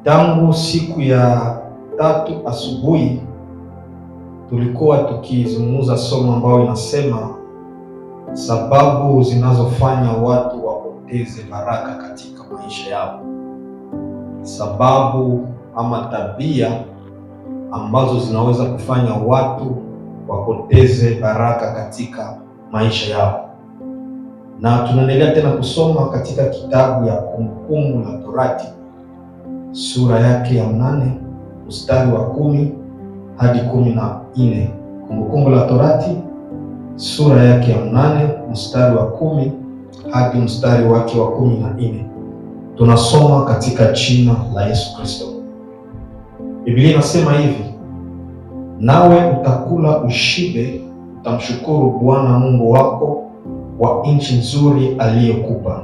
Tangu siku ya tatu asubuhi tulikuwa tukizungumza somo ambayo inasema sababu zinazofanya watu wapoteze baraka katika maisha yao. Sababu ama tabia ambazo zinaweza kufanya watu wapoteze baraka katika maisha yao. Na tunaendelea tena kusoma katika kitabu ya Kumbukumbu la Torati sura yake ya 8 mstari wa 10 hadi 14. Kumbukumbu la Torati sura yake ya 8 mstari wa 10 hadi mstari wake wa 14. Tunasoma katika jina la Yesu Kristo. Biblia inasema hivi: nawe utakula ushibe, utamshukuru Bwana Mungu wako kwa nchi nzuri aliyokupa.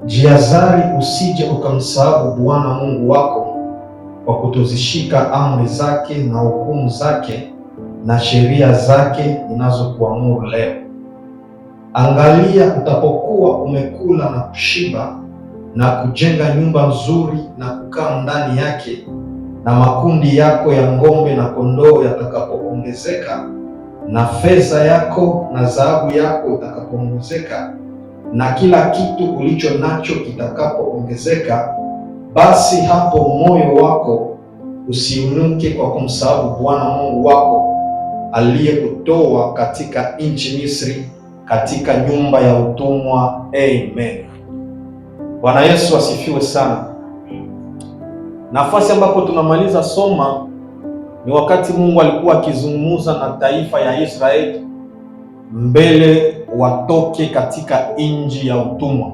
Jihadhari usije ukamsahau Bwana Mungu wako kwa kutozishika amri zake na hukumu zake na sheria zake ninazokuamuru leo. Angalia, utapokuwa umekula na kushiba na kujenga nyumba nzuri na kukaa ndani yake, na makundi yako ya ng'ombe na kondoo yatakapoongezeka, na fedha yako na dhahabu yako itakapoongezeka, na kila kitu ulicho nacho kitakapoongezeka, basi hapo moyo wako usiinuke kwa kumsahau Bwana Mungu wako aliyekutoa katika nchi Misri, katika nyumba ya utumwa. Amen. Bwana Yesu asifiwe sana. Nafasi ambapo tunamaliza soma ni wakati Mungu alikuwa akizungumza na taifa ya Israeli mbele watoke katika nchi ya utumwa,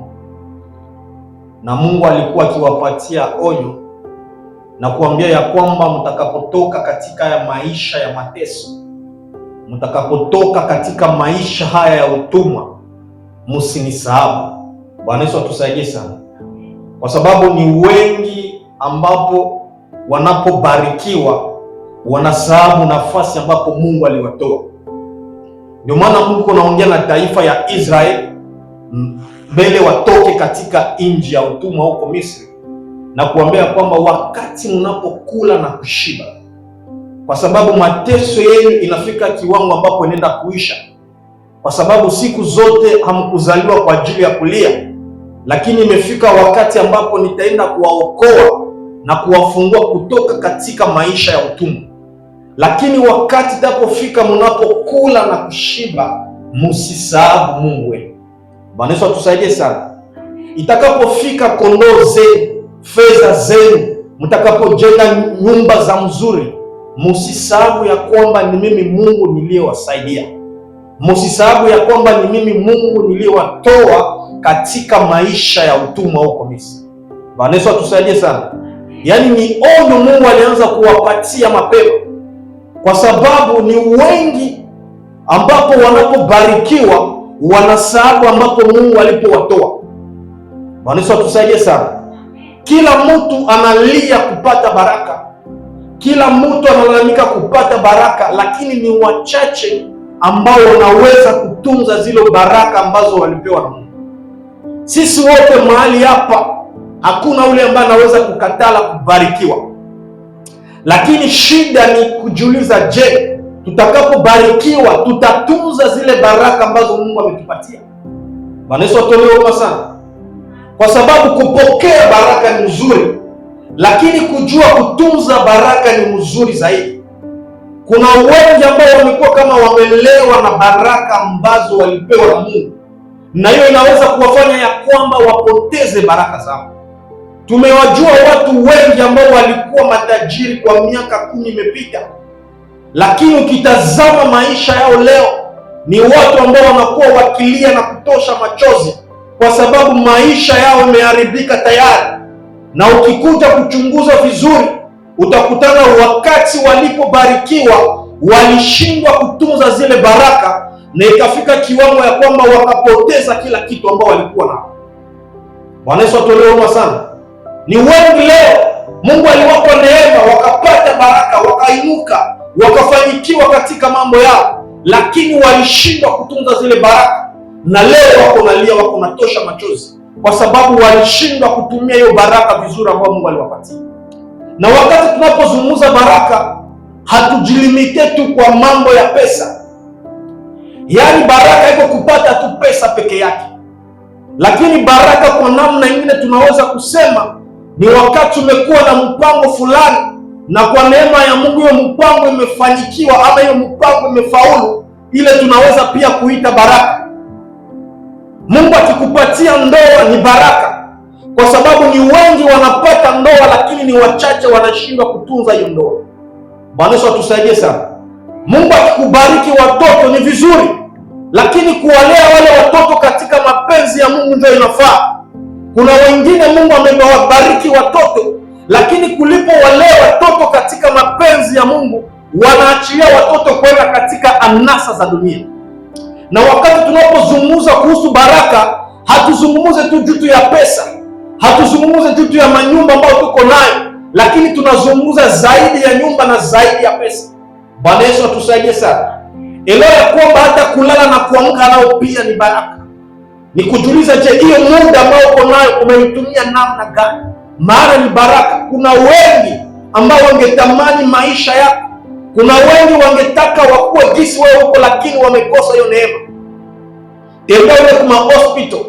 na Mungu alikuwa akiwapatia onyo na kuambia ya kwamba mtakapotoka katika ya maisha ya mateso, mtakapotoka katika maisha haya ya utumwa, msinisahau. Bwana Yesu atusaidie sana, kwa sababu ni wengi ambapo wanapobarikiwa wanasahau nafasi ambapo Mungu aliwatoa. Ndio maana Mungu anaongea na taifa ya Israeli mbele watoke katika nchi ya utumwa huko Misri, na kuambia kwamba wakati mnapokula na kushiba, kwa sababu mateso yenu inafika kiwango ambapo inaenda kuisha, kwa sababu siku zote hamkuzaliwa kwa ajili ya kulia, lakini imefika wakati ambapo nitaenda kuwaokoa na kuwafungua kutoka katika maisha ya utumwa. Lakini wakati itapofika mnapokula na kushiba, msisahau Mungu wenu. Bwana Yesu atusaidie sana. Itakapofika kondoo zenu, fedha zenu, mtakapojenga nyumba za mzuri, msisahau ya kwamba ni mimi Mungu niliyewasaidia. Msisahau ya kwamba ni mimi Mungu niliyewatoa katika maisha ya utumwa huko Misri. Bwana Yesu atusaidie sana. Yaani ni onyo Mungu alianza kuwapatia mapema, kwa sababu ni wengi ambapo wanapobarikiwa wanasahau ambapo Mungu alipowatoa. Bwana Yesu atusaidie sana. Kila mtu analia kupata baraka, kila mtu analalamika kupata baraka, lakini ni wachache ambao wanaweza kutunza zile baraka ambazo walipewa na Mungu. Sisi wote mahali hapa hakuna yule ambaye anaweza kukatala kubarikiwa, lakini shida ni kujiuliza, je, tutakapobarikiwa tutatunza zile baraka ambazo Mungu ametupatia? Bwana Yesu atolewe sana, kwa sababu kupokea baraka ni nzuri, lakini kujua kutunza baraka ni mzuri zaidi. Kuna wengi ambao wamekuwa kama wamelewa na baraka ambazo walipewa na Mungu, na hiyo inaweza kuwafanya ya kwamba wapoteze baraka zao. Tumewajua watu wengi ambao walikuwa matajiri kwa miaka 10 imepita, lakini ukitazama maisha yao leo ni watu ambao wanakuwa wakilia na kutosha machozi, kwa sababu maisha yao yameharibika tayari. Na ukikuja kuchunguza vizuri, utakutana wakati walipobarikiwa walishindwa kutunza zile baraka, na ikafika kiwango ya kwamba wakapoteza kila kitu ambao walikuwa nao. Bwana Yesu atolewe sana. Ni wengi leo Mungu aliwapa neema, wakapata baraka, wakainuka, wakafanikiwa katika mambo yao, lakini walishindwa kutunza zile baraka, na leo wako nalia, wako natosha machozi, kwa sababu walishindwa kutumia hiyo baraka vizuri ambayo Mungu aliwapatia. Na wakati tunapozungumza baraka, hatujilimite tu kwa mambo ya pesa. Yaani baraka iko kupata tu pesa peke yake, lakini baraka kwa namna nyingine tunaweza kusema ni wakati umekuwa na mpango fulani, na kwa neema ya Mungu hiyo mpango imefanikiwa ama hiyo mpango imefaulu, ile tunaweza pia kuita baraka. Mungu akikupatia ndoa ni baraka, kwa sababu ni wengi wanapata ndoa, lakini ni wachache wanashindwa kutunza hiyo ndoa. Bwana Yesu atusaidie sana. Mungu akikubariki watoto ni vizuri, lakini kuwalea wale watoto katika mapenzi ya Mungu ndio inafaa. Kuna wengine Mungu amewabariki watoto, lakini kulipo walea watoto katika mapenzi ya Mungu, wanaachilia watoto kwenda katika anasa za dunia. Na wakati tunapozungumza kuhusu baraka, hatuzungumuze tu juu ya pesa, hatuzungumuze juu ya manyumba ambayo tuko nayo, lakini tunazungumza zaidi ya nyumba na zaidi ya pesa. Bwana Yesu atusaidie sana. Elewa ya kwamba hata kulala na kuamka nao pia ni baraka. Ni kujiuliza, je, hiyo muda ambao uko nayo umeitumia namna gani? Maana ni baraka. Kuna wengi ambao wangetamani maisha yako, kuna wengi wangetaka wakuwe jinsi wewe uko, lakini wamekosa hiyo neema. Tembea kwa hospital,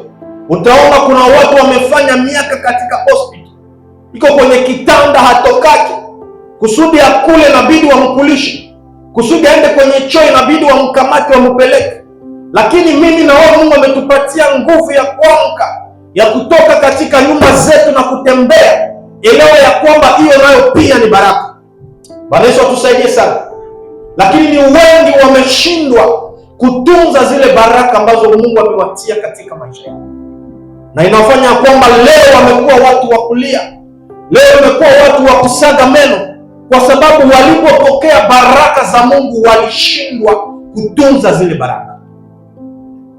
utaona kuna watu wamefanya miaka katika hospital, iko kwenye kitanda hatokaki, kusudi akule inabidi wamkulishe, kusudi aende kwenye choo inabidi wamkamate wampeleke. Lakini mimi na wewe Mungu ametupatia nguvu ya kuamka, ya kutoka katika nyumba zetu na kutembea. Elewa ya kwamba hiyo nayo pia ni baraka. Bwana Yesu atusaidie sana. Lakini ni wengi wameshindwa kutunza zile baraka ambazo Mungu amewatia katika maisha yao, na inafanya kwamba leo wamekuwa watu wa kulia, leo wamekuwa watu wa kusaga meno, kwa sababu walipopokea baraka za Mungu walishindwa kutunza zile baraka.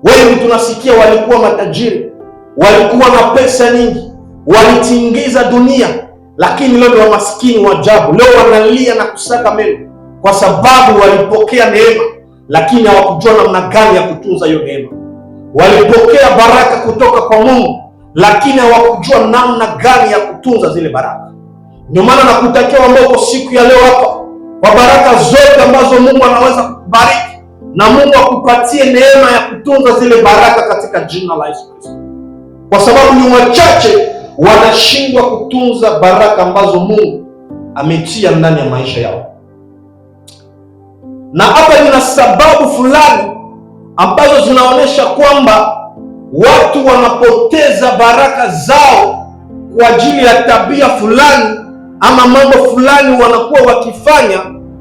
Wengi tunasikia walikuwa matajiri, walikuwa na pesa nyingi, walitingiza dunia, lakini leo ni wamaskini wa ajabu. Leo wanalia na kusaga meno kwa sababu walipokea neema, lakini hawakujua namna gani ya kutunza hiyo neema. Walipokea baraka kutoka kwa Mungu, lakini hawakujua namna gani ya kutunza zile baraka. Ndio maana nakutakia ambao siku ya leo hapa, kwa baraka zote ambazo Mungu anaweza kukubariki, na Mungu akupatie neema ya kutunza zile baraka katika jina la Yesu Kristo. Kwa sababu ni wachache wanashindwa kutunza baraka ambazo Mungu ametia ndani ya maisha yao. Na hapa nina sababu fulani ambazo zinaonyesha kwamba watu wanapoteza baraka zao kwa ajili ya tabia fulani ama mambo fulani wanakuwa wakifanya,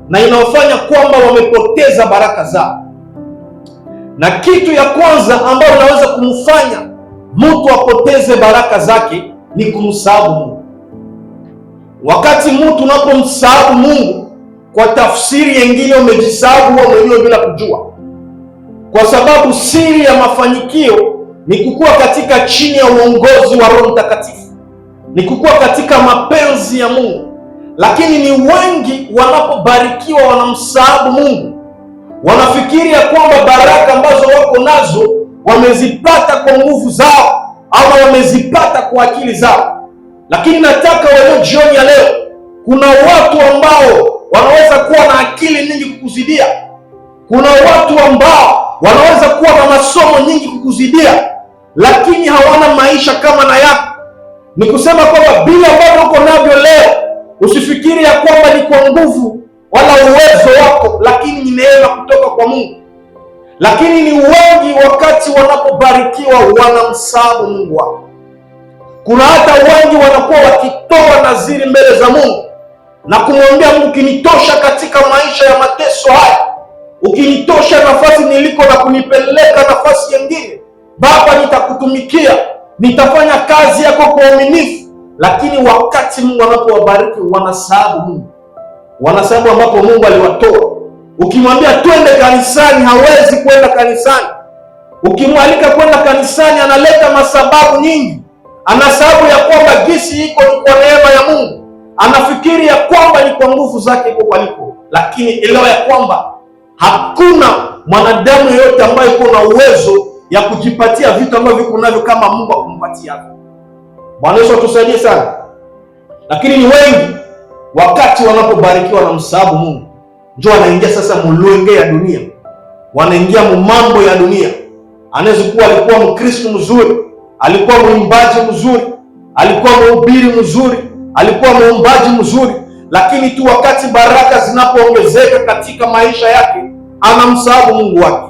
na inaofanya kwamba wamepoteza baraka zao. Na kitu ya kwanza ambayo inaweza kumfanya mtu apoteze baraka zake ni kumsahau Mungu. Wakati mtu unapomsahau Mungu, kwa tafsiri nyingine umejisahau wewe mwenyewe bila kujua. Kwa sababu siri ya mafanikio ni kukua katika chini ya uongozi wa Roho Mtakatifu, ni kukua katika mapenzi ya Mungu. Lakini ni wengi wanapobarikiwa wanamsahau Mungu, wanafikiri ya kwamba baraka ambazo wako nazo wamezipata kwa nguvu zao ama wamezipata kwa akili zao. Lakini nataka wewe jioni ya leo, kuna watu ambao wanaweza kuwa na akili nyingi kukuzidia, kuna watu ambao wanaweza kuwa na masomo nyingi kukuzidia, lakini hawana maisha kama na yako. Ni kusema kwamba bila ambavyo uko navyo leo, usifikiri ya kwamba ni kwa nguvu wala uwezo wako, lakini ni neema kutoka kwa Mungu. Lakini ni wengi wakati wanapobarikiwa wanamsahau Mungu wao. Kuna hata wengi wanakuwa wakitoa naziri mbele za Mungu na kumwambia Mungu, ukinitosha katika maisha ya mateso haya, ukinitosha nafasi niliko na kunipeleka nafasi nyingine, Baba, nitakutumikia, nitafanya kazi yako kwa uaminifu. Lakini wakati Mungu anapowabariki wanasahau Mungu, wanasahau ambapo Mungu aliwatoa. Ukimwambia twende kanisani, hawezi kwenda kanisani. Ukimwalika kwenda kanisani, analeta masababu nyingi. Anasahau ya kwamba gisi iko ni kwa neema ya Mungu. Anafikiri ya kwamba ni kwa nguvu zake iko kwaliko. Lakini elewa ya kwamba hakuna mwanadamu yeyote ambaye iko na uwezo ya kujipatia vitu ambavyo viko navyo kama Mungu akumpatia. Bwana Yesu atusaidie sana. Lakini ni wengi wakati wanapobarikiwa na msahabu Mungu, ndio wanaingia sasa mulwenge ya dunia, wanaingia mambo ya dunia. Anaweza kuwa alikuwa Mkristo mzuri, alikuwa mwimbaji mzuri, alikuwa mhubiri mzuri, alikuwa muombaji mzuri, lakini tu wakati baraka zinapoongezeka katika maisha yake anamsahau Mungu wake.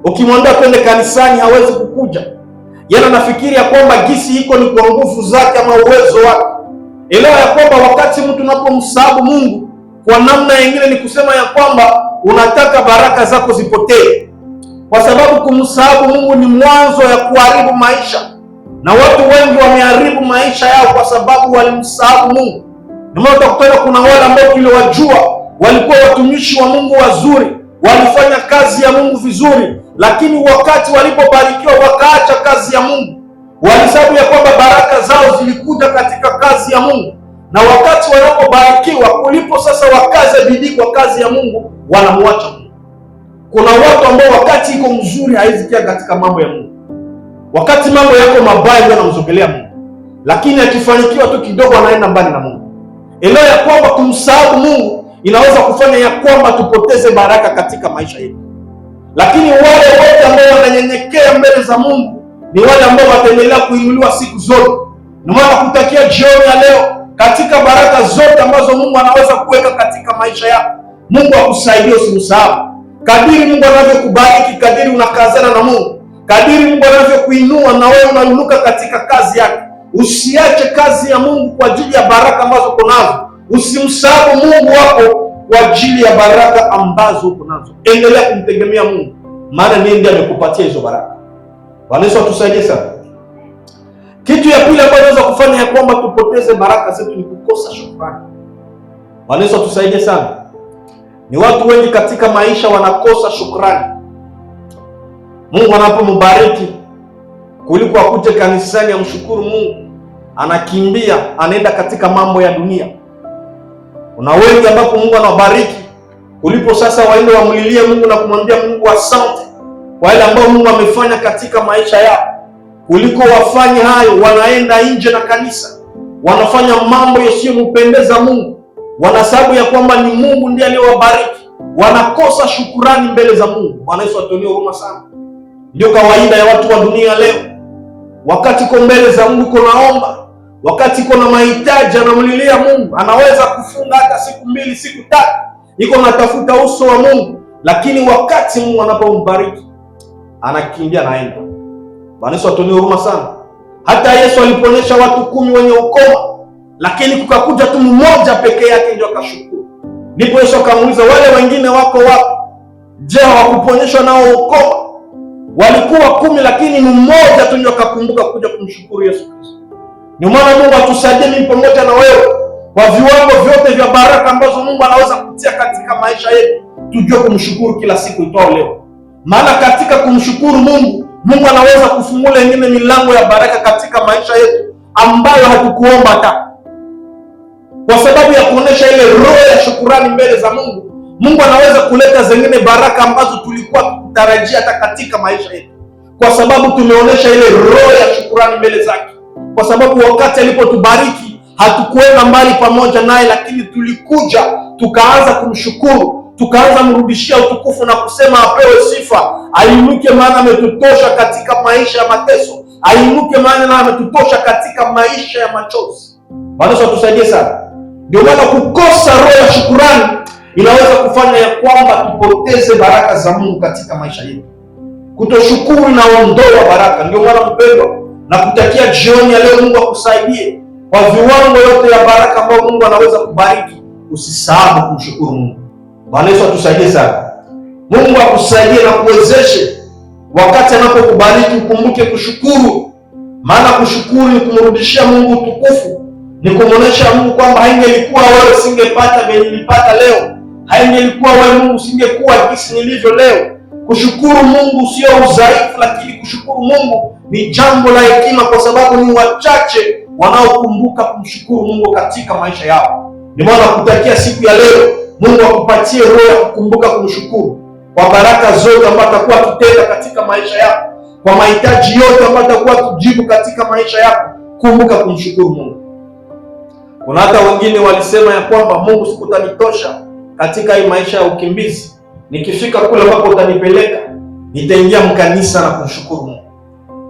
Ukimwambia twende kanisani hawezi kukuja. Yana nafikiri ya kwamba gisi iko ni kwa nguvu zake ama uwezo wake. Elewa ya kwamba wakati mtu unapomsahau Mungu kwa namna nyingine ni kusema ya kwamba unataka baraka zako zipotee, kwa sababu kumsahau Mungu ni mwanzo ya kuharibu maisha, na watu wengi wameharibu maisha yao kwa sababu walimsahau Mungu. Ndio maana utakutana kuna wale ambao tuliwajua walikuwa watumishi wa Mungu wazuri, walifanya kazi ya Mungu vizuri, lakini wakati walipobarikiwa wakaacha kazi ya Mungu. Walisababu ya kwamba baraka zao zilikuja katika kazi ya Mungu, na wakati wanapobarikiwa kulipo sasa wakaze bidii kwa kazi ya Mungu, wanamwacha Mungu. Kuna watu ambao wakati iko mzuri haizikia katika mambo ya Mungu, wakati mambo yako mabaya ndio anamsogelea Mungu, lakini akifanikiwa tu kidogo anaenda mbali na Mungu. Elewa ya kwamba kumsahau Mungu inaweza kufanya ya kwamba tupoteze baraka katika maisha yetu. Lakini wale wote ambao wananyenyekea mbele za Mungu ni wale ambao wataendelea kuinuliwa siku zote. Ndio maana kutakia jioni ya leo, katika baraka zote ambazo Mungu anaweza kuweka katika maisha yako, Mungu akusaidie usimsahau. Kadiri Mungu anavyokubariki, kadiri unakazana na Mungu, kadiri Mungu anavyokuinua na wewe unainuka katika kazi yake. Usiache kazi ya Mungu kwa ajili ya baraka ambazo uko nazo. Usimsahau Mungu wako kwa ajili ya baraka ambazo uko nazo. Endelea kumtegemea Mungu, maana ndiye amekupatia hizo baraka. Bwana Yesu atusaidie sana. Kitu ya pili ambacho inaweza kufanya ya kwamba tupoteze baraka zetu ni kukosa shukrani. Bwana Yesu atusaidie sana. Ni watu wengi katika maisha wanakosa shukrani. Mungu anapombariki, kuliko akuje kanisani amshukuru Mungu, anakimbia anaenda katika mambo ya dunia. Kuna wengi ambapo Mungu anawabariki, kulipo sasa waende wamlilie Mungu na kumwambia Mungu asante kwa yale ambayo Mungu amefanya katika maisha yao, kuliko wafanye hayo wanaenda nje na kanisa, wanafanya mambo yasiyompendeza Mungu, wanasababu ya kwamba ni Mungu ndiye aliyowabariki, wanakosa shukurani mbele za Mungu. Bwana Yesu atuonee huruma sana. Ndio kawaida ya watu wa dunia leo. Wakati uko mbele za Mungu naomba, wakati uko na mahitaji anamlilia Mungu, anaweza kufunga hata siku 2 siku 3, iko natafuta uso wa Mungu, lakini wakati Mungu anapombariki anakimbia naenda. Bwana Yesu atuonee huruma sana. Hata Yesu aliponyesha watu 10 wenye ukoma, lakini kukakuja tu mmoja peke yake ndio akashukuru. Ndipo Yesu akamuuliza, wale wengine wako wapi? Je, hawakuponyeshwa nao ukoma? Walikuwa 10 lakini mmoja tu ndio akakumbuka kuja kumshukuru Yesu Kristo. Ndio maana Mungu atusaidie mimi pamoja na wewe, kwa viwango vyote vya baraka ambazo Mungu anaweza kutia katika maisha yetu, tujue kumshukuru kila siku itwao leo. Maana katika kumshukuru Mungu, Mungu anaweza kufungua nyingine milango ya baraka katika maisha yetu ambayo hatukuomba hata. Kwa sababu ya kuonesha ile roho ya shukurani mbele za Mungu, Mungu anaweza kuleta zingine baraka ambazo tulikuwa tukitarajia hata katika maisha yetu, kwa sababu tumeonesha ile roho ya shukurani mbele zake. Kwa sababu wakati alipotubariki hatukuenda mbali pamoja naye, lakini tulikuja tukaanza kumshukuru, tukaanza mrudishia utukufu na kusema apewe sifa, ainuke maana ametutosha katika maisha ya mateso, ainuke maana ametutosha katika maisha ya machozi. Bwana Yesu atusaidie sana. Ndio maana kukosa roho ya shukurani inaweza kufanya ya kwamba tupoteze baraka za Mungu katika maisha yetu. Kutoshukuru na ondoa baraka. Ndio maana mpendwa, na kutakia jioni ya leo Mungu akusaidie kwa viwango yote ya baraka ambayo Mungu anaweza kubariki. Usisahau kumshukuru Mungu. Bwana Yesu atusaidie sana. Mungu akusaidie na kuwezeshe wakati anapokubariki ukumbuke kushukuru. Maana kushukuru ni kumrudishia Mungu utukufu, ni kumwonyesha Mungu kwamba haingelikuwa wewe singepata vile nilipata leo, haingelikuwa wewe Mungu singekuwa jinsi nilivyo leo. Kushukuru Mungu sio udhaifu, lakini kushukuru Mungu ni jambo la hekima, kwa sababu ni wachache wanaokumbuka kumshukuru Mungu katika maisha yao. Ndio maana kutakia siku ya leo Mungu akupatie roho ya kukumbuka kumshukuru kwa baraka zote ambazo atakuwa akitenda katika maisha yako, kwa mahitaji yote ambayo atakuwa tujibu katika maisha yako, kumbuka kumshukuru Mungu. Kuna hata wengine walisema ya kwamba Mungu, sikutanitosha katika hii maisha ya ukimbizi, nikifika kule ambapo utanipeleka nitaingia mkanisa na kumshukuru Mungu.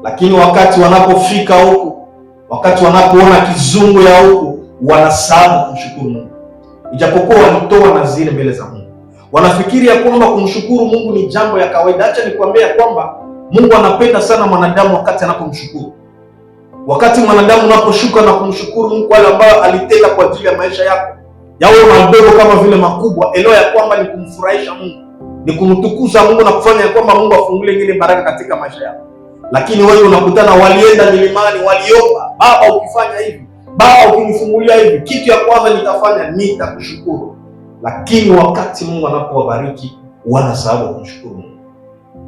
Lakini wakati wanapofika huku, wakati wanapoona kizungu ya huku, wanasahau kumshukuru Mungu. Ijapokuwa walitoa naziri mbele za Mungu, wanafikiri ya kwamba kumshukuru Mungu ni jambo ya kawaida. Acha nikwambie kwamba Mungu anapenda sana mwanadamu wakati anapomshukuru. Wakati mwanadamu unaposhuka na kumshukuru Mungu wale ambao alitenda kwa ajili ya maisha yako, yawe madogo kama vile makubwa, elewa ya kwamba ni kumfurahisha Mungu, ni kumtukuza Mungu na kufanya ya kwamba Mungu afungulie ingine baraka katika maisha yako. Lakini wewe unakutana, walienda milimani, waliomba, Baba ukifanya hivi, Baba ukinifungulia hivi, kitu ya kwanza nitafanya nitakushukuru. Lakini wakati Mungu anapowabariki wanasahau kumshukuru Mungu.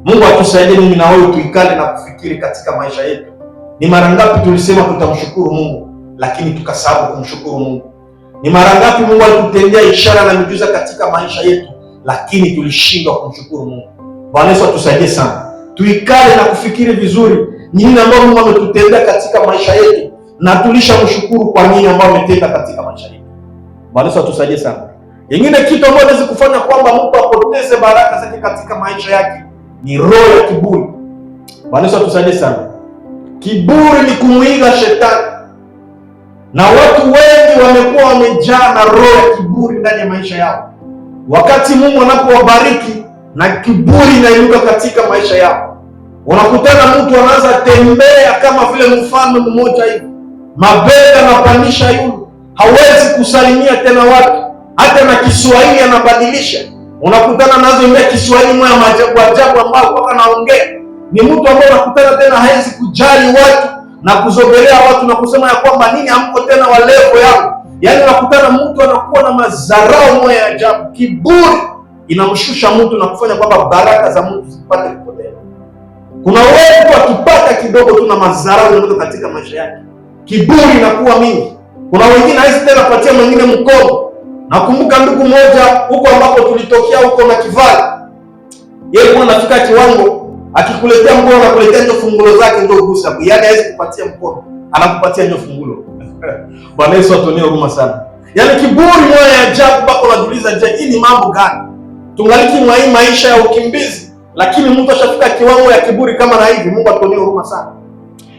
Mungu atusaidie mimi na wewe tuikale na kufikiri katika maisha yetu. Ni mara ngapi tulisema tutamshukuru Mungu lakini tukasahau kumshukuru Mungu? Ni mara ngapi Mungu alitutendea ishara na miujiza katika maisha yetu lakini tulishindwa kumshukuru Mungu? Bwana Yesu atusaidie sana. Tuikale na kufikiri vizuri nini ambayo Mungu ametutendea katika maisha yetu na tulishamshukuru kwa nini ambayo ametenda katika maisha yetu. Bwana Yesu atusaidie sana. Yengine kitu ambacho hawezi kufanya kwamba mtu apoteze baraka zake katika maisha yake ni roho ya kiburi. Bwana Yesu atusaidie sana. Kiburi ni kumuiga shetani, na watu wengi wamekuwa wamejaa na roho ya kiburi ndani ya maisha yao. Wakati Mungu anapowabariki na kiburi inainuka katika maisha yao, unakutana mtu anaanza tembea kama vile mfalme mmoja hivi, mabega anapandisha yulu, hawezi kusalimia tena watu, hata na Kiswahili anabadilisha. Unakutana nazo ile Kiswahili moja maajabu ajabu ambao kwa anaongea. Ni mtu ambaye unakutana tena hawezi kujali watu na kuzogelea watu na kusema ya kwamba nini hamko tena wa level yangu. Yaani unakutana mtu anakuwa na madharau moja ya ajabu. Kiburi inamshusha mtu na kufanya kwamba baraka za Mungu zipate kupotea. Kuna watu wakipata kidogo tu na madharau yanatoka katika maisha yake, kiburi inakuwa mingi. Kuna wengine hawezi tena kupatia mwingine mkono. Nakumbuka ndugu mmoja huko ambapo tulitokea huko na Kivali, yeye kwa anafika kiwango akikuletea mkono anakuletea ndio fungulo zake ndio gusa. Yaani hawezi kupatia mkono, anakupatia ndio fungulo. Bwana Yesu atuonee huruma sana. Yaani kiburi moja ya ajabu bako unajiuliza, je, hii ni mambo gani? Tungaliki mwa hii maisha ya ukimbizi, lakini mtu ashafika kiwango ya kiburi kama na hivi. Mungu atuonee huruma sana.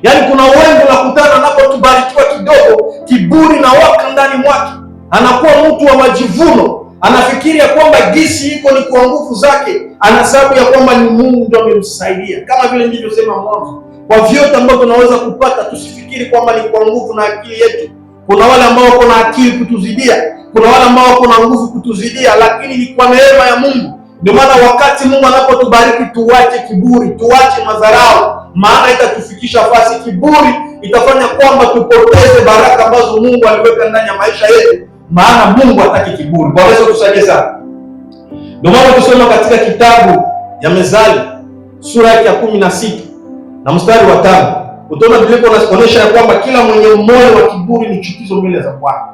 Yaani kuna wengi unakutana anapotubarikiwa kidogo, kiburi na waka ndani mwake. Anakuwa mtu wa majivuno, anafikiri ya kwamba gisi iko ni kwa nguvu zake, anasababu ya kwamba ni Mungu ndio amemsaidia. Kama vile nilivyosema mwanzo, kwa vyote ambavyo tunaweza kupata tusifikiri kwamba ni kwa nguvu na akili yetu. Kuna wale ambao wako na akili kutuzidia, kuna wale ambao wako na nguvu kutuzidia, lakini ni kwa neema ya Mungu. Ndio maana wakati Mungu anapotubariki tuache kiburi, tuache madharau, maana itatufikisha fasi. Kiburi itafanya kwamba tupoteze baraka ambazo Mungu aliweka ndani ya maisha yetu, maana Mungu hataki kiburi. Bwana Yesu tusaidie sana. Ndio maana tusoma katika kitabu ya Mezali sura ya 16 na mstari wa 5. Utaona Biblia inaonyesha ya kwamba kila mwenye moyo wa kiburi ni chukizo mbele za Bwana.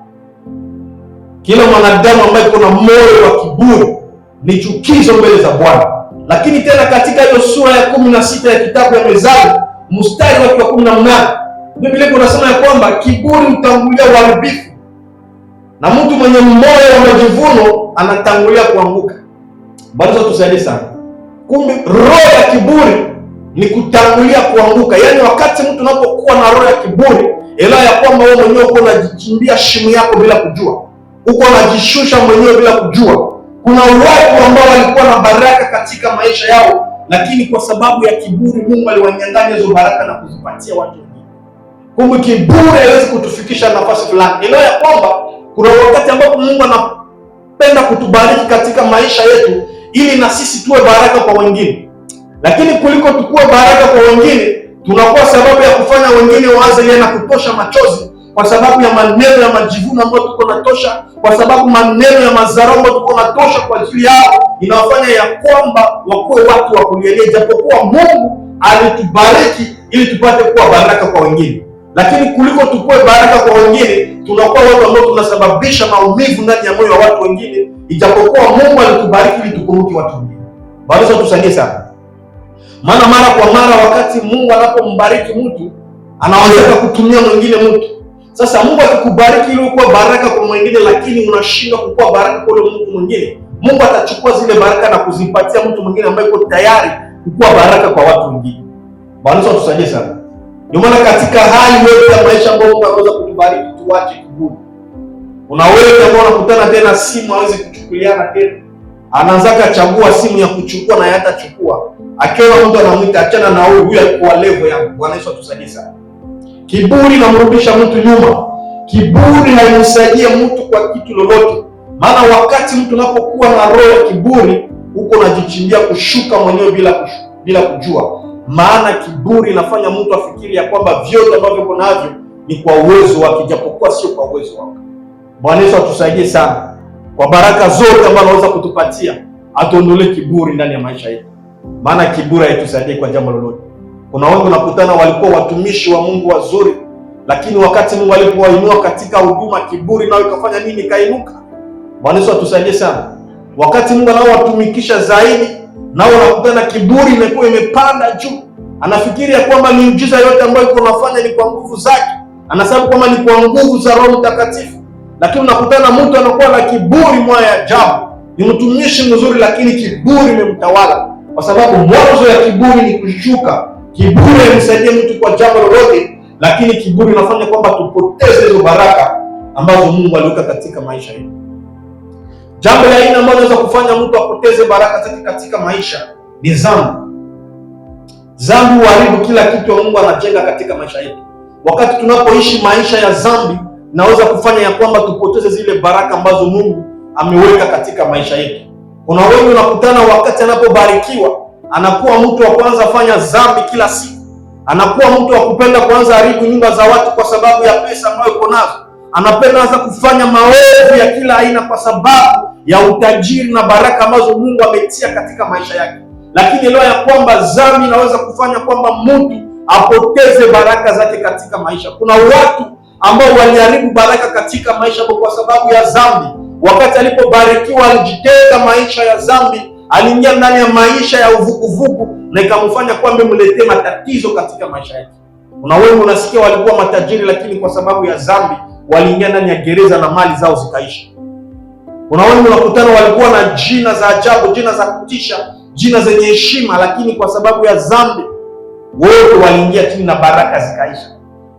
Kila mwanadamu ambaye kuna moyo wa kiburi ni chukizo mbele za Bwana. Lakini tena katika hiyo sura ya 16 ya kitabu ya Mezali mstari wa 18, Biblia inasema ya kwamba kiburi hutangulia uharibifu na mtu mwenye moyo wa majivuno anatangulia kuanguka. Bwana tusaidie sana. Kumbe roho ya kiburi ni kutangulia kuanguka. Yaani wakati mtu unapokuwa na roho ya kiburi, elewa ya kwamba wewe mwenyewe uko unajichimbia shimo yako bila kujua. Uko unajishusha mwenyewe bila kujua. Kuna watu ambao walikuwa na baraka katika maisha yao, lakini kwa sababu ya kiburi Mungu aliwanyang'anya hizo baraka na kuzipatia watu wengine. Kumbe kiburi haiwezi kutufikisha nafasi fulani. Elewa ya kwamba kuna wakati ambapo Mungu anapenda kutubariki katika maisha yetu ili na sisi tuwe baraka kwa wengine. Lakini kuliko tukuwe baraka kwa wengine, tunakuwa sababu ya kufanya wengine waanze yeye na kutosha machozi kwa sababu ya maneno ya majivuno ambayo tuko natosha, kwa sababu maneno ya madharau ambayo tuko natosha kwa ajili yao, inawafanya ya kwamba wakuwe watu wa kulielia, japokuwa Mungu alitubariki ili tupate kuwa baraka kwa wengine. Lakini kuliko tukue baraka kwa wengine, tunakuwa watu ambao tunasababisha maumivu ndani ya moyo wa watu wengine, ijapokuwa Mungu alitubariki ili tukumbuke watu wengine. Bwana tusaidie sana. Maana mara kwa mara wakati Mungu anapombariki mtu anaweza kutumia mwingine mtu. Sasa Mungu akikubariki ili ukuwa baraka kwa mwingine, lakini unashindwa kukuwa baraka kwa yule mtu mwingine, Mungu atachukua zile baraka na kuzipatia mtu mwingine ambaye yuko tayari kukuwa baraka kwa watu wengine. Bwana Yesu atusaidie sana. Ndio maana katika hali yote ya maisha ambayo Mungu anaweza kutubariki, tuache kiburi. Kuna wewe ambao unakutana tena simu hawezi kuchukuliana tena, anaanza kuchagua simu ya kuchukua na hatachukua. Akiona mtu anamwita achana na huyu kwa level yangu. Bwana Yesu atusaidie sana. Kiburi namrudisha mtu nyuma. Kiburi haimsaidie mtu kwa kitu lolote. Maana wakati mtu unapokuwa na roho ya kiburi, huko unajichimbia kushuka mwenyewe bila kujua. Maana kiburi inafanya mtu afikiri ya kwamba vyote ambavyo uko navyo ni kwa uwezo wake, japokuwa sio kwa uwezo wake. Bwana Yesu atusaidie sana. Kwa baraka zote ambazo anaweza kutupatia, atuondolee kiburi ndani ya maisha yetu. Maana kiburi haitusaidie kwa jambo lolote. Kuna wengi unakutana walikuwa watumishi wa Mungu wazuri, lakini wakati Mungu alipowainua katika huduma, kiburi nao ikafanya nini? Kainuka. Bwana Yesu atusaidie sana. Wakati Mungu anaowatumikisha zaidi, nao unakutana kiburi imekuwa imepanda juu. Anafikiri ya kwamba miujiza yote ambayo iko nafanya ni kwa nguvu zake, anasema kwamba ni kwa nguvu za Roho Mtakatifu. Lakini unakutana mtu anakuwa na kiburi moja ya ajabu. Ni mtumishi mzuri, lakini kiburi imemtawala, kwa sababu mwanzo ya kiburi ni kushuka. Kiburi haimsaidie mtu kwa jambo lolote, lakini kiburi inafanya kwamba tupoteze hizo baraka ambazo Mungu aliweka katika maisha yetu. Jambo la aina ambalo linaweza kufanya mtu apoteze baraka zake katika maisha ni dhambi. Dhambi huharibu kila kitu Mungu anajenga katika maisha yetu. Wakati tunapoishi maisha ya dhambi, naweza kufanya ya kwamba tupoteze zile baraka ambazo Mungu ameweka katika maisha yetu. Kuna wengi unakutana wakati anapobarikiwa, anakuwa mtu wa kwanza fanya dhambi kila siku. Anakuwa mtu wa kupenda kwanza haribu nyumba za watu kwa sababu ya pesa ambayo uko nazo. Anapenda hasa kufanya maovu ya kila aina kwa sababu ya utajiri na baraka ambazo Mungu ametia katika maisha yake. Lakini leo ya kwamba dhambi inaweza kufanya kwamba mtu apoteze baraka zake katika maisha. Kuna watu ambao waliharibu baraka katika maisha kwa sababu ya dhambi. Wakati alipobarikiwa alijitenga maisha ya dhambi, aliingia ndani ya maisha ya uvuguvugu na ikamfanya kwamba mletee matatizo katika maisha yake. Kuna wengi unasikia walikuwa matajiri, lakini kwa sababu ya dhambi waliingia ndani ya gereza na mali zao zikaisha. Kuna wengi unakutana walikuwa na jina za ajabu, jina za kutisha, jina zenye heshima, lakini kwa sababu ya dhambi wote waliingia chini na baraka zikaisha.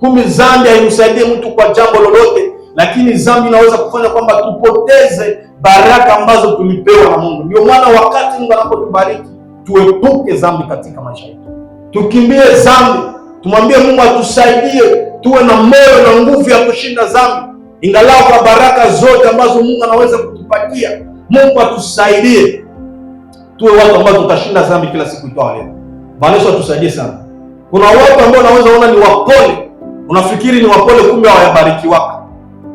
Kumbe dhambi haimsaidie mtu kwa jambo lolote, lakini dhambi inaweza kufanya kwamba tupoteze baraka ambazo tulipewa na Mungu. Ndio maana wakati Mungu anapotubariki, tuepuke dhambi katika maisha yetu. Tukimbie dhambi, tumwambie Mungu atusaidie, tuwe na moyo na nguvu ya kushinda dhambi. Ingalau kwa baraka zote ambazo Mungu anaweza kutupatia, Mungu atusaidie tuwe watu ambao tutashinda dhambi kila siku itwao leo. Bwana Yesu atusaidie sana. Kuna watu ambao unaweza ona ni wapole, unafikiri ni wapole, kumbe hawabarikiwaka.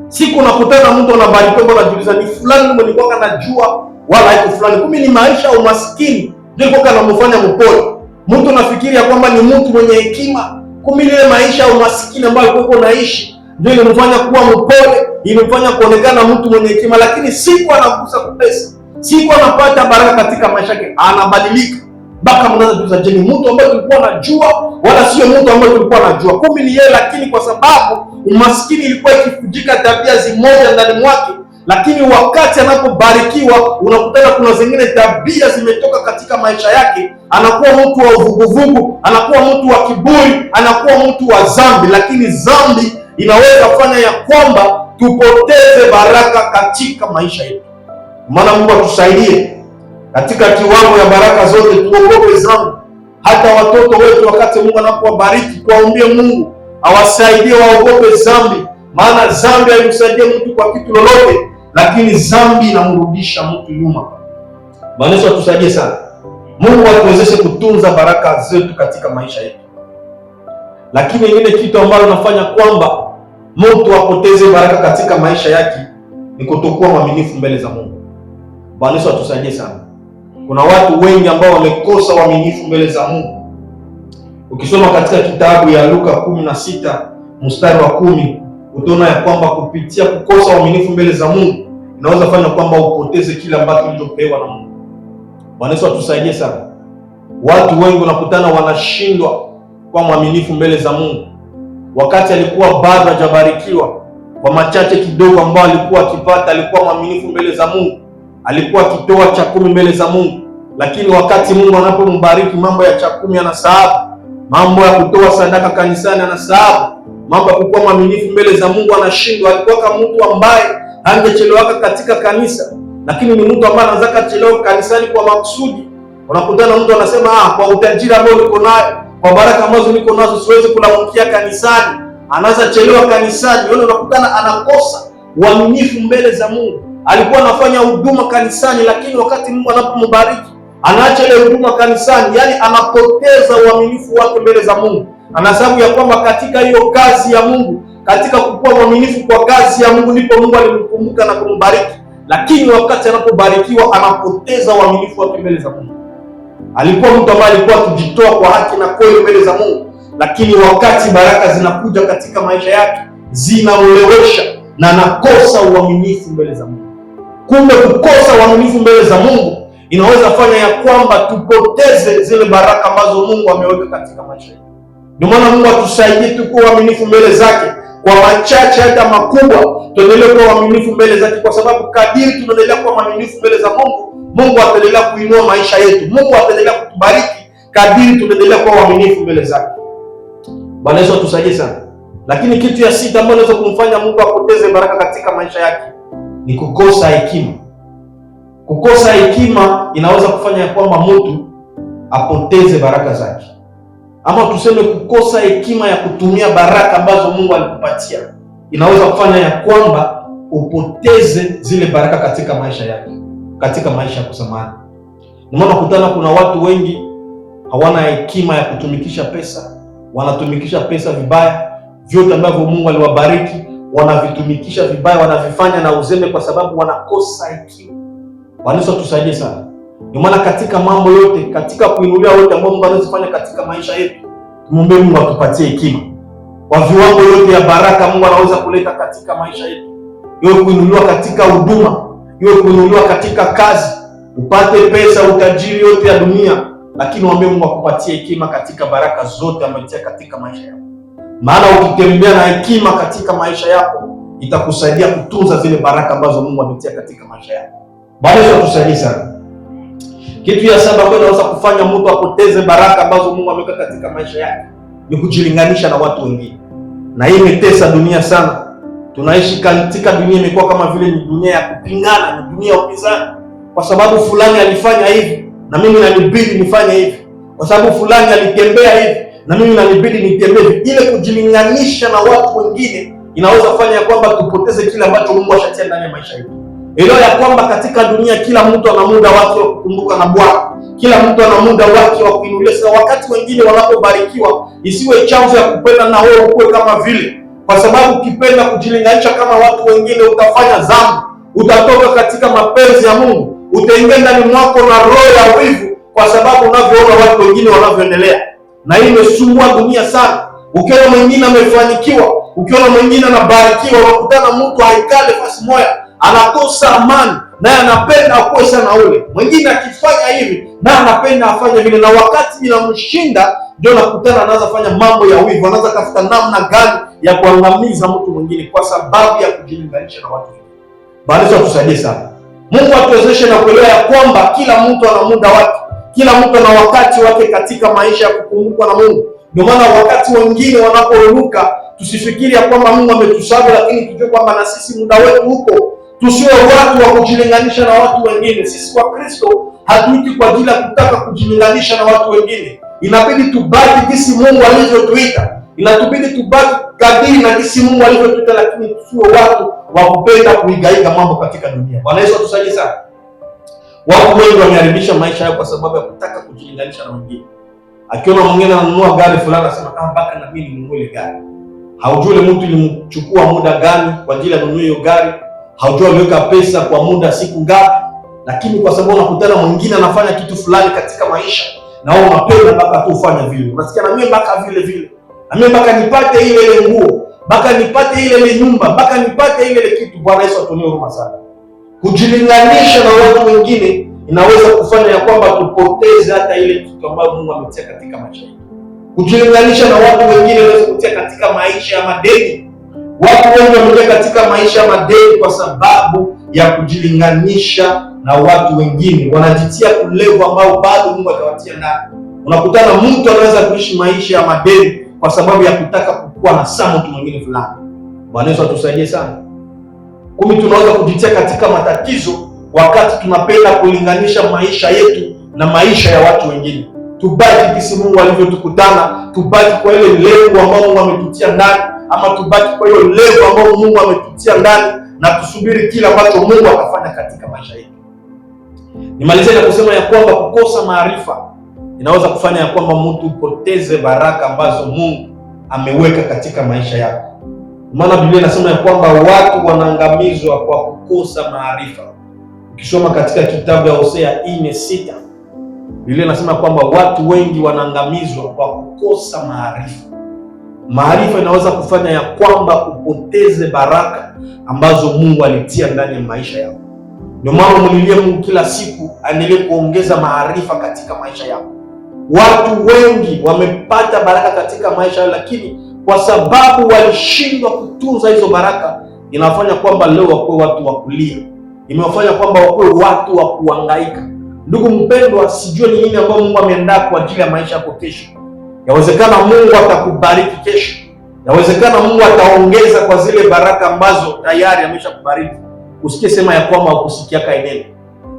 Siku unakutana mtu anabarikiwa, mbona unajiuliza ni fulani mwenye kwaka najua wala haiko fulani, kumbe ni maisha ya umaskini ndio kwaka anamfanya mpole. Mtu unafikiri ya kwamba ni mtu mwenye hekima, kumbe ile maisha ya umaskini ambayo uko unaishi ndio ilimfanya kuwa mpole, ilimfanya kuonekana mtu mwenye hekima. Lakini siku anagusa pesa, siku anapata baraka katika maisha yake, anabadilika. Mpaka mnaanza kuuliza, je, ni mtu ambaye tulikuwa najua wala sio mtu ambaye tulikuwa najua? Kumbe ni yeye, lakini kwa sababu umaskini ilikuwa ikifujika tabia zimoja ndani mwake. Lakini wakati anapobarikiwa, unakutana kuna zingine tabia zimetoka katika maisha yake, anakuwa mtu wa uvuguvugu, anakuwa mtu wa kiburi, anakuwa mtu wa dhambi. Lakini dhambi inaweza kufanya ya kwamba tupoteze baraka katika maisha yetu. Maana Mungu atusaidie katika kiwango ya baraka zote, tuogope dhambi. Hata watoto wetu wakati Mungu anapowabariki, tuwaombie Mungu awasaidie waogope dhambi. Maana dhambi haimsaidie mtu kwa kitu lolote, lakini dhambi inamrudisha mtu nyuma. Bwana Yesu atusaidie sana. Mungu atuwezeshe kutunza baraka zetu katika maisha yetu. Lakini ingine kitu ambalo nafanya kwamba mtu apoteze baraka katika maisha yake ni kutokuwa mwaminifu mbele za Mungu. Bwana Yesu atusaidie sana. Kuna watu wengi ambao wamekosa uaminifu mbele za Mungu. Ukisoma katika kitabu ya Luka 16 mstari wa 10, utaona ya kwamba kupitia kukosa uaminifu mbele za Mungu inaweza kufanya kwamba upoteze kile ambacho ulichopewa na Mungu. Bwana Yesu atusaidie sana. Watu wengi unakutana wanashindwa kwa mwaminifu mbele za Mungu. Wakati alikuwa bado hajabarikiwa, kwa machache kidogo ambao alikuwa akipata, alikuwa mwaminifu mbele za Mungu, alikuwa akitoa 10 mbele za Mungu. Lakini wakati Mungu anapombariki, mambo ya 10 anasahau, mambo ya kutoa sadaka kanisani anasahau, mambo ya kuwa mwaminifu mbele za Mungu anashindwa. Alikuwa kama mtu ambaye hangechelewaka katika kanisa, lakini ni mtu ambaye anataka kuchelewa kanisani kwa makusudi. Unakutana mtu anasema kwa utajiri ambao niko nayo, kwa baraka ambazo niko nazo, siwezi kulamkia kanisani. Anaanza chelewa kanisani. Wewe unakutana anakosa uaminifu mbele za Mungu. Alikuwa anafanya huduma kanisani, lakini wakati Mungu anapombariki anaacha ile huduma kanisani, yani anapoteza uaminifu wake mbele za Mungu. Ana sababu ya kwamba katika hiyo kazi ya Mungu, katika kukuwa mwaminifu kwa kazi ya Mungu, ndipo Mungu alimkumbuka na kumbariki. Lakini wakati anapobarikiwa anapoteza uaminifu wake mbele za Mungu. Alikuwa mtu ambaye alikuwa akijitoa kwa haki na kweli mbele za Mungu, lakini wakati baraka zinakuja katika maisha yake zinamlewesha na anakosa uaminifu mbele za Mungu. Kumbe kukosa uaminifu mbele za Mungu inaweza fanya ya kwamba tupoteze zile baraka ambazo Mungu ameweka katika maisha yetu. Ndio maana Mungu atusaidie tukuwe waaminifu mbele zake, kwa machache hata makubwa, tuendelee kuwa waaminifu mbele zake, kwa sababu kadiri tunaendelea kuwa waaminifu mbele za Mungu, Mungu ataendelea kuinua maisha yetu. Mungu ataendelea kutubariki kadiri tunaendelea kuwa waaminifu mbele zake. Bwana Yesu atusaidie sana. Lakini kitu ya 6 ambayo inaweza kumfanya Mungu apoteze baraka katika maisha yake ni kukosa hekima. Kukosa hekima inaweza kufanya ya kwamba mtu apoteze baraka zake, ama tuseme kukosa hekima ya kutumia baraka ambazo Mungu alikupatia inaweza kufanya ya kwamba upoteze zile baraka katika maisha yake, katika maisha ya kusamani. Ndio maana kutana kuna watu wengi hawana hekima ya kutumikisha pesa, wanatumikisha pesa vibaya. Vyote ambavyo Mungu aliwabariki wanavitumikisha vibaya, wanavifanya na uzembe, kwa sababu wanakosa hekima. Bwana Yesu tusaidie sana. Ndio maana katika mambo yote, katika kuinulia wote ambao Mungu anazifanya katika maisha yetu, tumombe Mungu atupatie hekima kwa viwango yote ya baraka Mungu anaweza kuleta katika maisha yetu. Iwe kuinuliwa katika huduma, iwe kuinuliwa katika kazi, upate pesa, utajiri yote ya dunia, lakini mwambie Mungu akupatie hekima katika baraka zote ametia katika maisha yako. Maana ukitembea na hekima katika maisha yako, itakusaidia kutunza zile baraka ambazo Mungu ametia katika maisha yako. Bwana Yesu atusaidie sana. Kitu ya 7 ambayo inaweza kufanya mtu apoteze baraka ambazo Mungu ameweka katika maisha yake ni kujilinganisha na watu wengine. Na hii imetesa dunia sana. Tunaishi katika dunia imekuwa kama vile ni dunia ya kupingana, ni dunia ya upinzani. Kwa sababu fulani alifanya hivi na mimi inanibidi nifanye hivi. Kwa sababu fulani alitembea hivi na mimi inanibidi nitembee hivi. Ile kujilinganisha na watu wengine inaweza kufanya ya kwamba tupoteze kile ambacho Mungu ashatia ndani ya maisha yetu. Elewa ya kwamba katika dunia kila mtu ana muda wake wa kukumbuka na Bwana. Kila mtu ana muda wake wa kuinulia. Sasa wakati wengine wanapobarikiwa, isiwe chanzo ya kupenda na wewe ukue kama vile. Kwa sababu ukipenda kujilinganisha kama watu wengine, utafanya dhambi. Utatoka katika mapenzi ya Mungu. Utaingia ndani mwako na roho ya wivu, kwa sababu unavyoona watu wengine wanavyoendelea. Na hii imesumbua dunia sana. Ukiona mwingine amefanikiwa, ukiona mwingine anabarikiwa, unakutana mtu haikale nafasi moja, anakosa amani, naye anapenda akuwe sana ule. Mwingine akifanya hivi, naye anapenda afanye vile, na wakati inamshinda ndio nakutana anaanza fanya mambo ya wivu, anaanza tafuta namna gani ya kuangamiza mtu mwingine kwa sababu ya kujilinganisha na watu wengine. Bwana Yesu atusaidie sana. Mungu atuwezeshe na kuelewa ya kwamba kila mtu ana muda wake, kila mtu ana wakati wake katika maisha ya kukumbukwa na Mungu. Ndio maana wakati wengine wanaporuka, tusifikiri ya kwamba Mungu ametusahau, lakini tujue kwamba na sisi muda wetu huko. Tusiwe watu wa kujilinganisha na watu wengine. Sisi wa Kristo hatuiti kwa ajili ya kutaka kujilinganisha na watu wengine. Inabidi tubaki jinsi Mungu alivyotuita. Inatubidi tubaki kadiri na jinsi Mungu alivyotuita, lakini tusiwe watu wa kupenda kuigaiga mambo katika dunia. Bwana Yesu atusaidie sana. Watu wengi wameharibisha maisha yao kwa sababu ya kutaka kujilinganisha na wengine. Akiona mwingine ananunua gari fulani, anasema mpaka na mimi ninunue ile gari. Haujui ile mtu ilimchukua muda gani kwa ajili ya kununua hiyo gari. Haujui aliweka pesa kwa muda siku ngapi, lakini kwa sababu unakutana mwingine anafanya kitu fulani katika maisha, na wewe unapenda mpaka tu ufanye vile. Unasikia na mimi mpaka vile vile. Na mimi mpaka nipate ile nguo, mpaka nipate ile nyumba, mpaka nipate ile kitu. Bwana Yesu atuonee huruma sana. Kujilinganisha na watu wengine inaweza kufanya ya kwamba tupoteze hata ile kitu ambayo Mungu ametia katika maisha yetu. Kujilinganisha na watu wengine inaweza kutia katika maisha ya madeni. Watu wengi wameingia katika maisha ya madeni kwa sababu ya kujilinganisha na watu wengine, wanajitia kulevo ambao bado Mungu atawatia ndani. Unakutana mtu anaweza kuishi maisha ya madeni kwa sababu ya kutaka kukua na saa mtu mwingine fulani. Bwana Yesu atusaidie sana. Tunaweza kujitia katika matatizo wakati tunapenda kulinganisha maisha yetu na maisha ya watu wengine. Tubaki kisi Mungu alivyotukutana, tubaki kwa ile lengo ambao Mungu ametutia ndani, ama tubaki kwa hiyo lengo ambao Mungu ametutia ndani na tusubiri kila ambacho Mungu atafanya katika maisha yetu. Nimalizie na kusema ya kwamba kukosa maarifa inaweza kufanya ya kwamba mtu upoteze baraka ambazo Mungu ameweka katika maisha yako. Maana Biblia inasema ya kwamba watu wanaangamizwa kwa kukosa maarifa. Ukisoma katika kitabu ya Hosea 4:6, Biblia inasema kwamba watu wengi wanaangamizwa kwa kukosa maarifa. Maarifa inaweza kufanya ya kwamba upoteze baraka ambazo Mungu alitia ndani ya maisha yako. Ndio maana mlilie Mungu kila siku aendelee kuongeza maarifa katika maisha yako. Watu wengi wamepata baraka katika maisha yao, lakini kwa sababu walishindwa kutunza hizo baraka, inafanya kwamba leo wakuwe watu wa kulia, imewafanya kwamba wakuwe watu wa kuhangaika. Ndugu mpendwa, sijui ni nini ambayo Mungu ameandaa kwa ajili ya maisha yako kesho. Yawezekana Mungu atakubariki kesho, yawezekana Mungu ataongeza kwa zile baraka ambazo tayari ameshakubariki. Usikie sema ya kwamba ukusikia neno,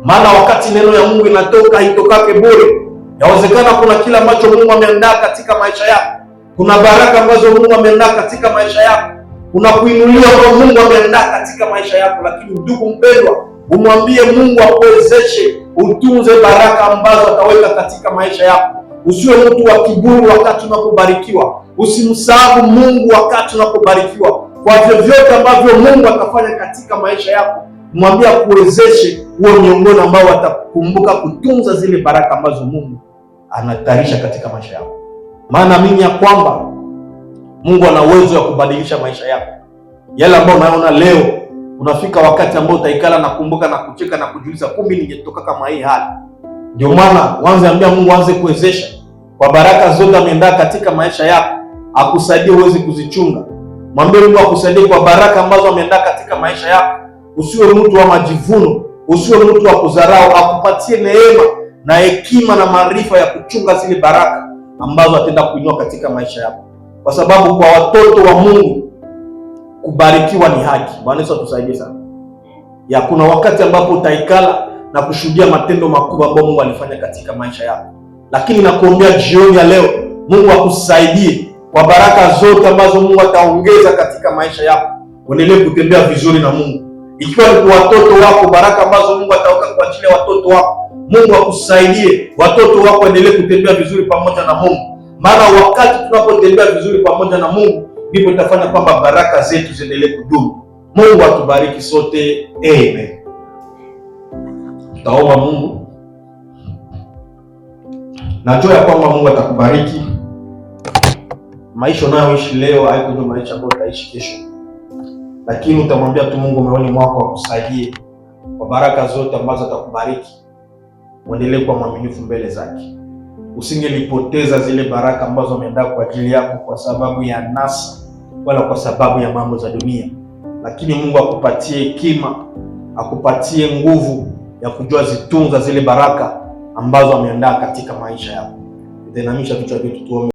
maana wakati neno ya Mungu inatoka haitokake bure. Yawezekana kuna kila ambacho Mungu ameandaa katika maisha yako. Kuna baraka ambazo Mungu ameandaa katika maisha yako. Kuna kuinuliwa kwa Mungu ameandaa katika maisha yako. Lakini ndugu mpendwa, umwambie Mungu akuwezeshe utunze baraka ambazo ataweka katika maisha yako. Usiwe mtu wa kiburi wakati unapobarikiwa. Usimsahau Mungu wakati unapobarikiwa. Kwa vyovyote ambavyo Mungu atafanya katika maisha yako, mwambie akuwezeshe uwe miongoni ambao watakumbuka kutunza zile baraka ambazo Mungu anatayarisha katika maisha yako. Maana mimi ya kwamba Mungu ana uwezo wa kubadilisha maisha yako. Yale ambayo unaona leo, unafika wakati ambao utaikala na kumbuka na kucheka na kujiuliza, kumbe ningetoka kama hii hali. Ndio maana uanze ambia Mungu aanze kuwezesha kwa baraka zote ameandaa katika maisha yako, akusaidie uweze kuzichunga. Mwambie Mungu akusaidie kwa baraka ambazo ameandaa katika maisha yako. Usiwe mtu wa majivuno, usiwe mtu wa kudharau. Akupatie neema na hekima na maarifa ya kuchunga zile baraka ambazo atenda kuinua katika maisha yako, kwa sababu kwa watoto wa Mungu kubarikiwa ni haki. Bwana Yesu atusaidie sana. Kuna wakati ambapo utaikala na kushuhudia matendo makubwa ambayo Mungu alifanya katika maisha yako, lakini nakuombea jioni ya leo Mungu akusaidie kwa baraka zote ambazo Mungu ataongeza katika maisha yako, uendelee kutembea vizuri na Mungu. Ikiwa ni kwa watoto wako, baraka ambazo Mungu ataweka kwa ajili ya watoto wako, Mungu akusaidie watoto wako endelee kutembea vizuri pamoja na Mungu. Maana wakati tunapotembea vizuri pamoja na Mungu, ndipo itafanya kwamba baraka zetu ziendelee kudumu. Mungu atubariki sote. Amen. Tutaomba Mungu. Najua ya kwamba Mungu atakubariki. Maisha unayoishi leo haiko ndio maisha ambayo utaishi kesho. Lakini utamwambia tu Mungu moyoni mwako akusaidie kwa baraka zote ambazo atakubariki. Uendelee kuwa mwaminifu mbele zake. Usingelipoteza zile baraka ambazo ameandaa kwa ajili yako kwa sababu ya nasa wala kwa sababu ya mambo za dunia. Lakini Mungu akupatie hekima, akupatie nguvu ya kujua zitunza zile baraka ambazo ameandaa katika maisha yako. Tuinamisha vichwa vyetu tuombe.